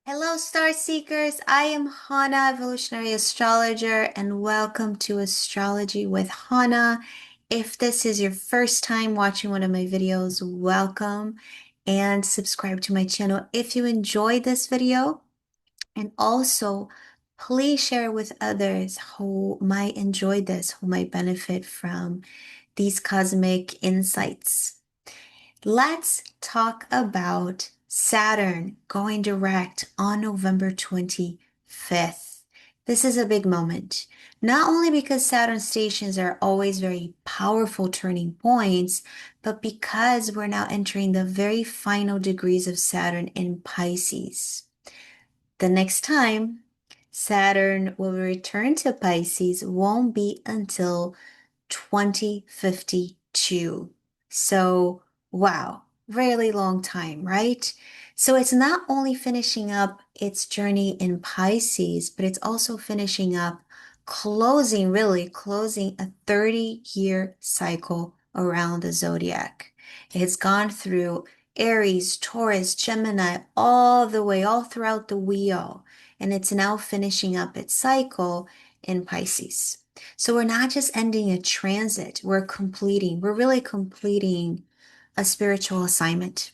Hello, Star Seekers. I am Hana, evolutionary astrologer, and welcome to Astrology with Hana. If this is your first time watching one of my videos, welcome and subscribe to my channel if you enjoyed this video. And also, please share with others who might enjoy this, who might benefit from these cosmic insights. Let's talk about Saturn going direct on November 25th. This is a big moment, not only because Saturn stations are always very powerful turning points, but because we're now entering the very final degrees of Saturn in Pisces. The next time Saturn will return to Pisces won't be until 2052. So, wow, really long time, right? So it's not only finishing up its journey in Pisces, but it's also finishing up, really closing a 30-year cycle around the zodiac. It's gone through Aries, Taurus, Gemini, all the way, all throughout the wheel, and it's now finishing up its cycle in Pisces. So we're not just ending a transit, we're really completing a spiritual assignment.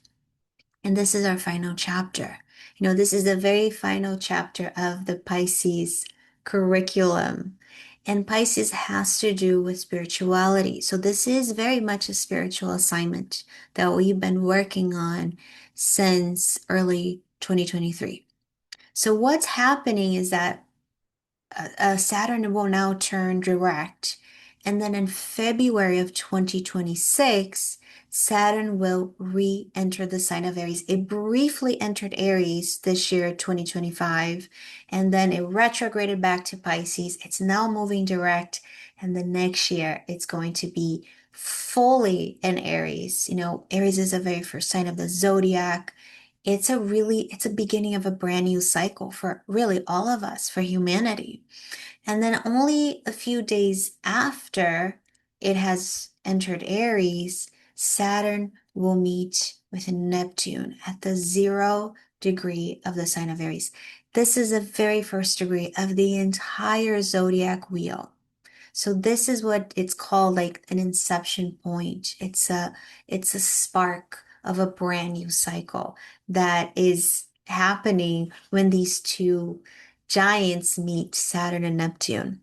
And this is our final chapter. This is the very final chapter of the Pisces curriculum. And Pisces has to do with spirituality. So this is very much a spiritual assignment that we've been working on since early 2023. So what's happening is that Saturn will now turn direct. And then in February of 2026, Saturn will re-enter the sign of Aries. It briefly entered Aries this year, 2025, and then it retrograded back to Pisces. It's now moving direct, and the next year it's going to be fully in Aries. Aries is the very first sign of the zodiac. It's a beginning of a brand new cycle for really all of us, for humanity. And then only a few days after it has entered Aries, Saturn will meet with Neptune at the 0 degree of the sign of Aries. This is the very first degree of the entire zodiac wheel. So this is what it's called, like an inception point. It's a spark of a brand new cycle that is happening when these two giants meet, Saturn and Neptune.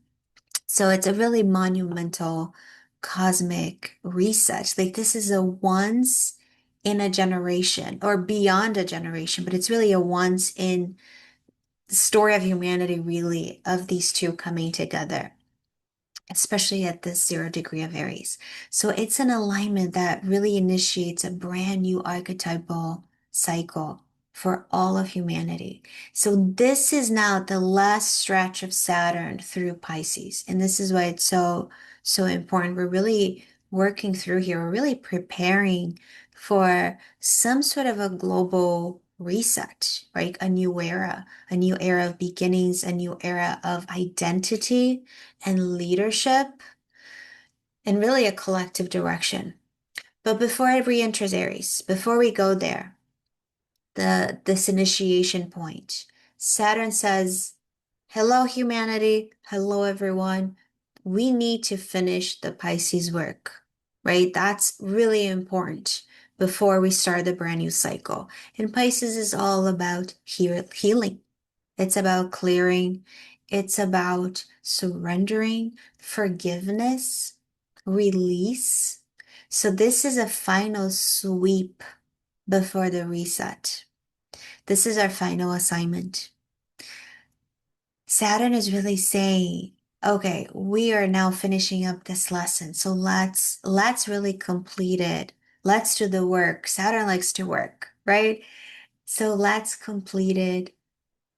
So it's a really monumental cosmic reset. Like this is a once in a generation or beyond a generation, but it's really a once in the story of humanity, really, of these two coming together, especially at this 0 degree of Aries. So it's an alignment that really initiates a brand new archetypal cycle for all of humanity. So this is now the last stretch of Saturn through Pisces. And this is why it's so important. We're really working through here. We're really preparing for some sort of a global reset, right? A new era of beginnings, a new era of identity and leadership, and really a collective direction. But before it re-enters Aries, before we go there, this initiation point, Saturn says, "Hello, humanity. Hello, everyone. We need to finish the Pisces work," right? That's really important before we start the brand new cycle. And Pisces is all about healing. It's about clearing. It's about surrendering, forgiveness, release. So this is a final sweep before the reset. This is our final assignment. Saturn is really saying, okay, we are now finishing up this lesson. So let's really complete it. Let's do the work. Saturn likes to work, right? So let's complete it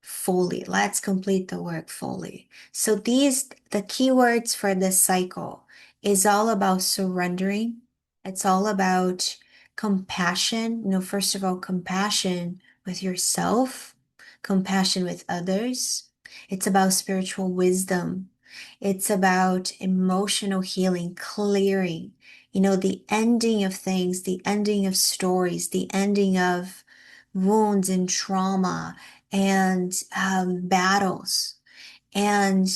fully. Let's complete the work fully. So the keywords for this cycle is all about surrendering. It's all about compassion. First of all, compassion with yourself, compassion with others. It's about spiritual wisdom. It's about emotional healing, clearing, the ending of things, the ending of stories, the ending of wounds and trauma, and battles and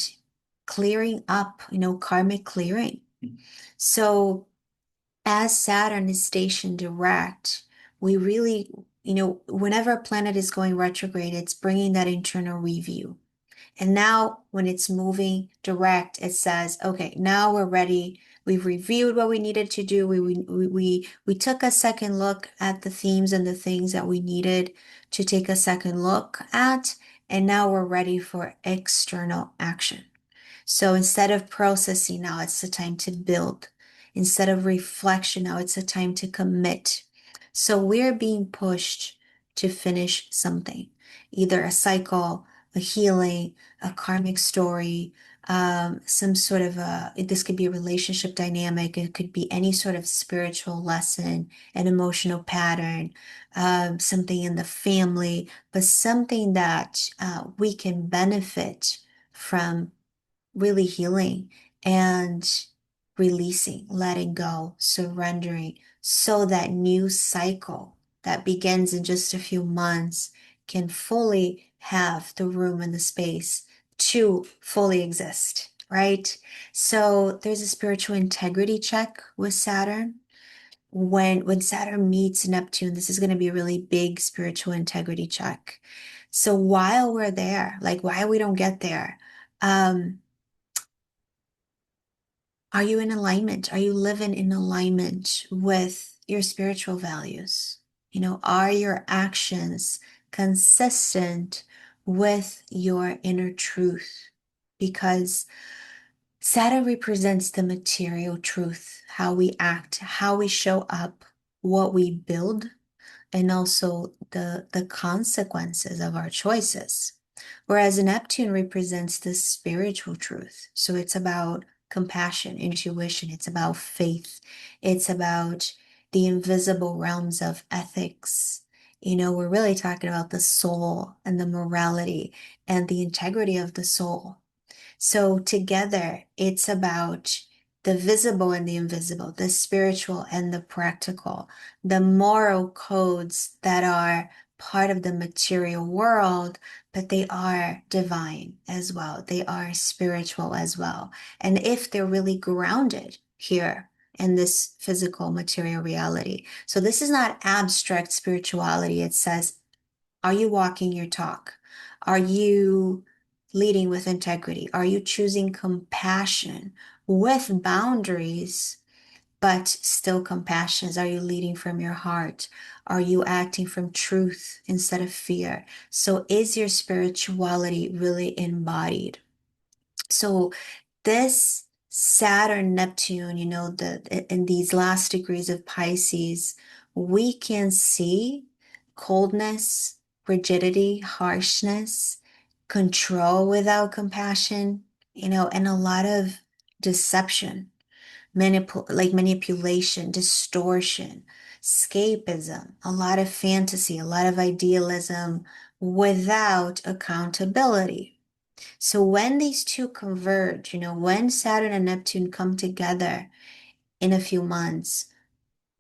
clearing up, karmic clearing. So as Saturn is stationed direct, we really, whenever a planet is going retrograde, it's bringing that internal review. And now when it's moving direct, it says, okay, now we're ready. We've reviewed what we needed to do. We took a second look at the themes and the things that we needed to take a second look at. And now we're ready for external action. So instead of processing, now it's the time to build. Instead of reflection, now it's a time to commit. So we're being pushed to finish something, either a cycle, a healing, a karmic story, some sort of this could be a relationship dynamic. It could be any sort of spiritual lesson, an emotional pattern, something in the family, but something that we can benefit from really healing and releasing, letting go, surrendering, so that new cycle that begins in just a few months can fully have the room and the space to fully exist, right? So there's a spiritual integrity check with Saturn. When Saturn meets Neptune, this is going to be a really big spiritual integrity check. So while we're there, like why we don't get there, um, are you in alignment? Are you living in alignment with your spiritual values? Are your actions consistent with your inner truth? Because Saturn represents the material truth, how we act, how we show up, what we build, and also the consequences of our choices. Whereas Neptune represents the spiritual truth. So it's about compassion, intuition, it's about faith, it's about the invisible realms of ethics. We're really talking about the soul and the morality and the integrity of the soul. So together, it's about the visible and the invisible, the spiritual and the practical, the moral codes that are part of the material world, but they are divine as well. They are spiritual as well. And if they're really grounded here in this physical material reality. So this is not abstract spirituality. It says, are you walking your talk? Are you leading with integrity? Are you choosing compassion with boundaries, but still compassion? Are you leading from your heart? Are you acting from truth instead of fear? So is your spirituality really embodied? So this Saturn, Neptune, in these last degrees of Pisces, we can see coldness, rigidity, harshness, control without compassion, and a lot of deception, manipulation, distortion, escapism, a lot of fantasy, a lot of idealism without accountability. So when these two converge, when Saturn and Neptune come together in a few months,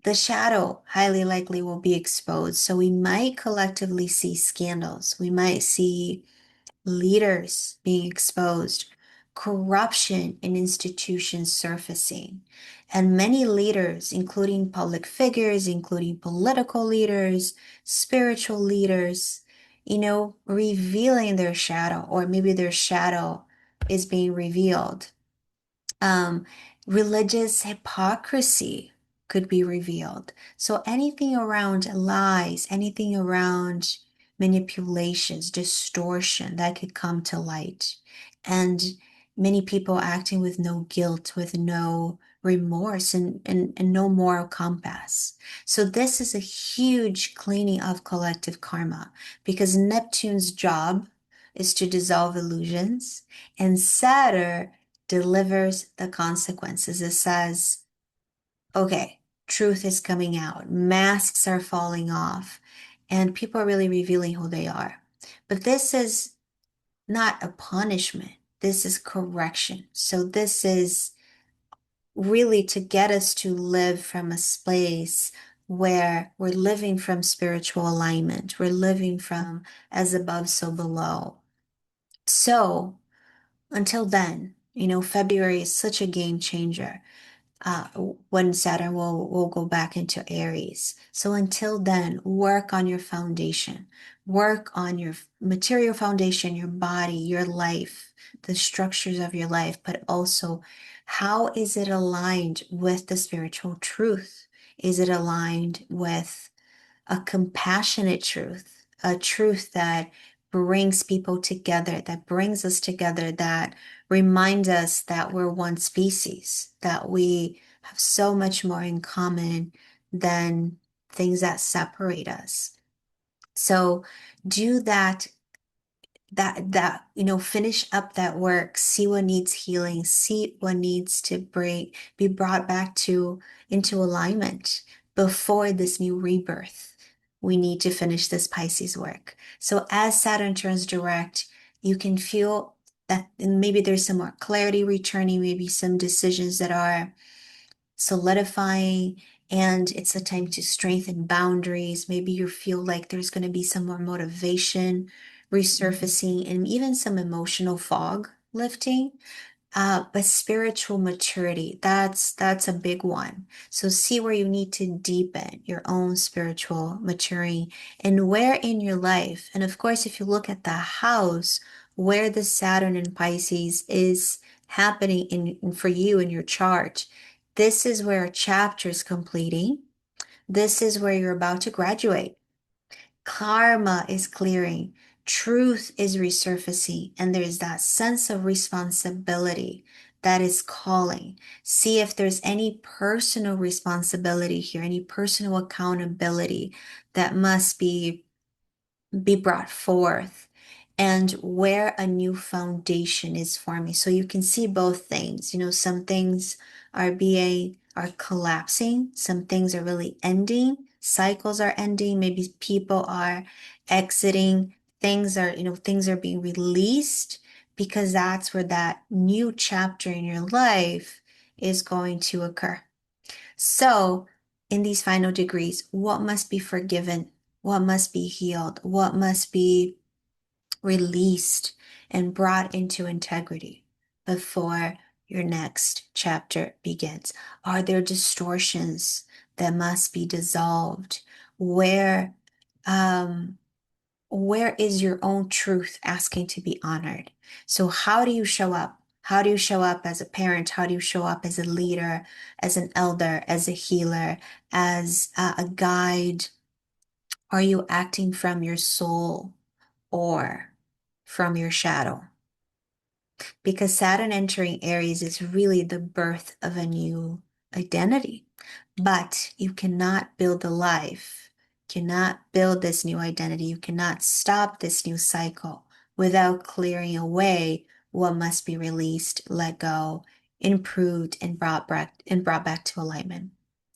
the shadow highly likely will be exposed. So we might collectively see scandals. We might see leaders being exposed, corruption in institutions surfacing, and many leaders, including public figures, including political leaders, spiritual leaders, revealing their shadow, or maybe their shadow is being revealed. Um, Religious hypocrisy could be revealed. So anything around lies, anything around manipulations, distortion that could come to light. And many people acting with no guilt, with no remorse and no moral compass. So this is a huge cleaning of collective karma because Neptune's job is to dissolve illusions and Saturn delivers the consequences. It says, okay, truth is coming out, masks are falling off, and people are really revealing who they are. But this is not a punishment, this is correction. So, this is really to get us to live from a space where we're living from spiritual alignment. We're living from as above, so below. So until then, February is such a game changer. When Saturn will go back into Aries. So until then, work on your foundation, work on your material foundation, your body, your life, the structures of your life, but also how is it aligned with the spiritual truth? Is it aligned with a compassionate truth, a truth that brings people together, that brings us together, that reminds us that we're one species, that we have so much more in common than things that separate us. So do that, finish up that work, see what needs healing, see what needs to be brought back to into alignment before this new rebirth. We need to finish this Pisces work. So as Saturn turns direct, you can feel that maybe there's some more clarity returning, maybe some decisions that are solidifying, and it's a time to strengthen boundaries. Maybe you feel like there's going to be some more motivation resurfacing and even some emotional fog lifting. But spiritual maturity, that's a big one. So see where you need to deepen your own spiritual maturing and where in your life. And of course, if you look at the house where the Saturn in Pisces is happening for you in your chart, this is where a chapter is completing. This is where you're about to graduate. Karma is clearing, truth is resurfacing, and there's that sense of responsibility that is calling. See if there's any personal responsibility here, any personal accountability that must be brought forth, and where a new foundation is forming. So you can see both things. Some things are collapsing, some things are really ending, cycles are ending, maybe people are exiting, things are being released because that's where that new chapter in your life is going to occur. So, in these final degrees, what must be forgiven? What must be healed? What must be released and brought into integrity before your next chapter begins? Are there distortions that must be dissolved? Where, um, where is your own truth asking to be honored? So how do you show up? How do you show up as a parent? How do you show up as a leader, as an elder, as a healer, as a guide? Are you acting from your soul or from your shadow? Because Saturn entering Aries is really the birth of a new identity. But you cannot build a life, cannot build this new identity. You cannot stop this new cycle without clearing away what must be released, let go, improved, and brought back to alignment.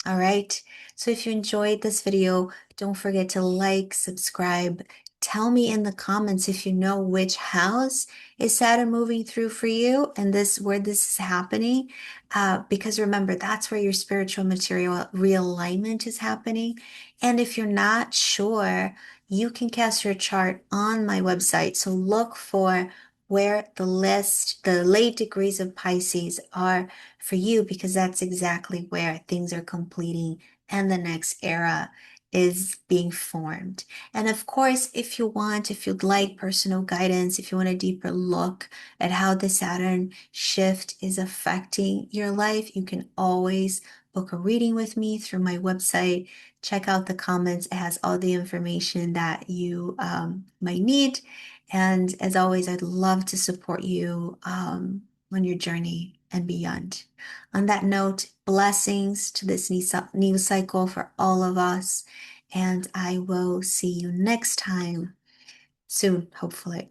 All right. So if you enjoyed this video, don't forget to like, subscribe. Tell me in the comments if you know which house is Saturn moving through for you and where this is happening. Because remember, that's where your spiritual material realignment is happening. And if you're not sure, you can cast your chart on my website. So look for where the late degrees of Pisces are for you, because that's exactly where things are completing and the next era is being formed. And of course, if you'd like personal guidance, if you want a deeper look at how the Saturn shift is affecting your life, you can always book a reading with me through my website. Check out the comments. It has all the information that you might need. And as always, I'd love to support you on your journey and beyond. On that note, blessings to this new cycle for all of us. And I will see you next time soon, hopefully.